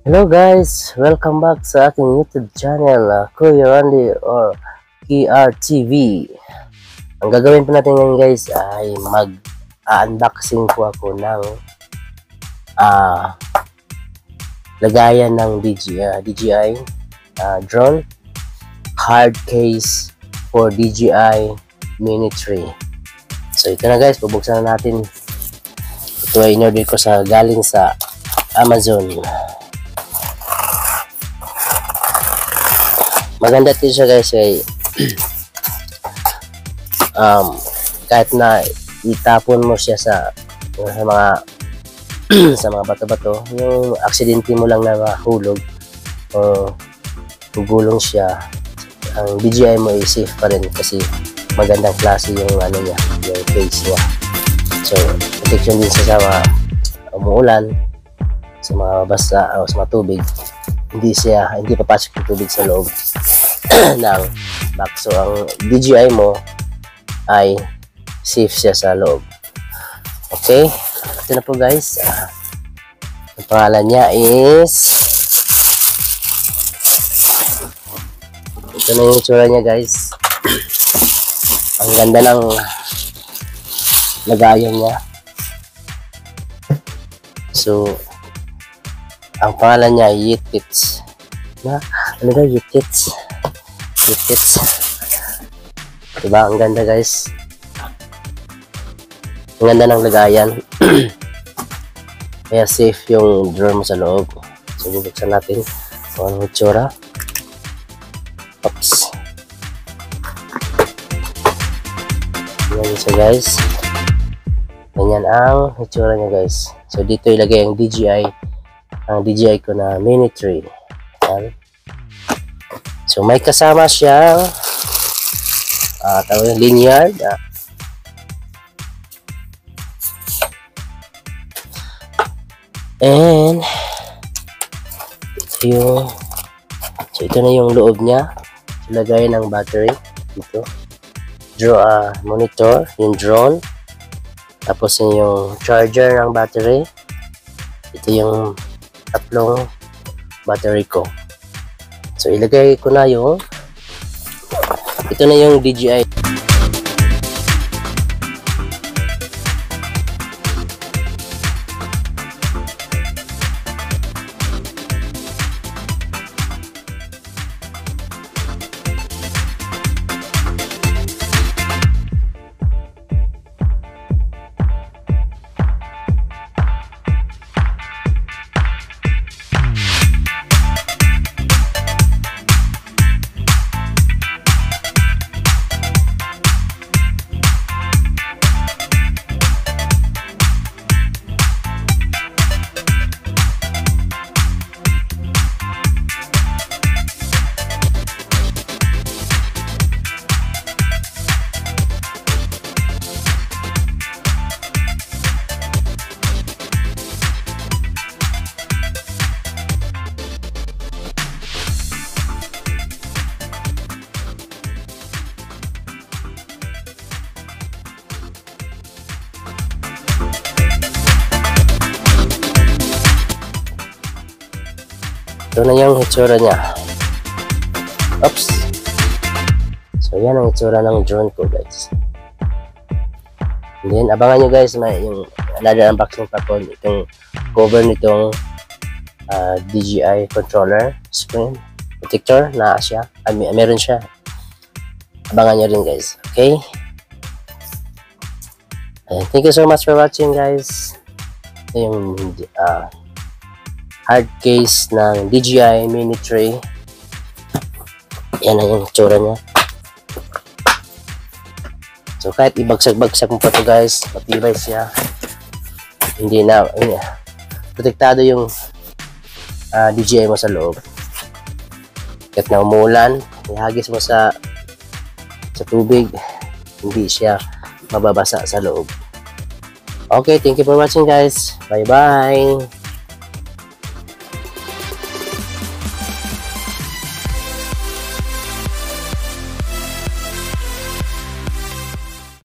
Hello guys! Welcome back sa aking YouTube channel, Kuya Randy or KRTV. Ang gagawin po natin ngayon guys ay mag-unboxing po ako ng lagayan ng DJI drone hard case for DJI Mini 3. So ito na guys, bubuksan na natin. Ito ay in-order ko galing sa Amazon. Maganda din siya guys ay kahit na itapon mo siya sa mga sa mga bato-bato, yung aksidente mo lang na mahulog o gugulong siya, ang DJI mo ay safe pa rin kasi magandang klase yung niya, yung case niya. So protection din siya sa mga umuulan, sa mga basa o sa mga tubig. Hindi papasok yung tubig sa loob ng box. So ang DJI mo ay safe siya sa loob. Okay, ito na po guys. Ang pangalan niya is, ito na yung itsura niya guys. Ang ganda ng lagayan niya. So ang pangalan niya Yitits. Ano daw Yitits? Yitits. Diba? Ang ganda guys. Ang ganda ng lagayan. Kaya safe yung drone mo sa loob. So bubuksan natin kung anong itsura. Oops. Yan siya guys. Ganyan ang itsura niya guys. So dito ilagay ang DJI ko na Mini 3. Yan. So may kasama siyang tawag yung lanyard. And ito na yung loob niya. Ilagay ng battery dito. Monitor, yung drone. Tapos yung charger ng battery. Ito yung tatlong battery ko. So ilagay ko na ito na yung DJI. Ito na yung itsura niya. Oops. So yan ang itsura ng drone ko guys. And then abangan nyo guys, may yung another unboxing pa po itong cover nitong DJI controller screen protector na siya. Meron siya. Abangan nyo rin guys. Okay. And thank you so much for watching guys. Ito yung hard case ng DJI Mini 3. Yan ang yung itsura niya. So kahit ibagsak-bagsak mo pa ito guys, matibay siya. Hindi na protektado yung DJI mo sa loob. Kahit na umuulan, ihagis mo sa tubig, hindi siya mababasa sa loob. Okay, thank you for watching guys. Bye bye.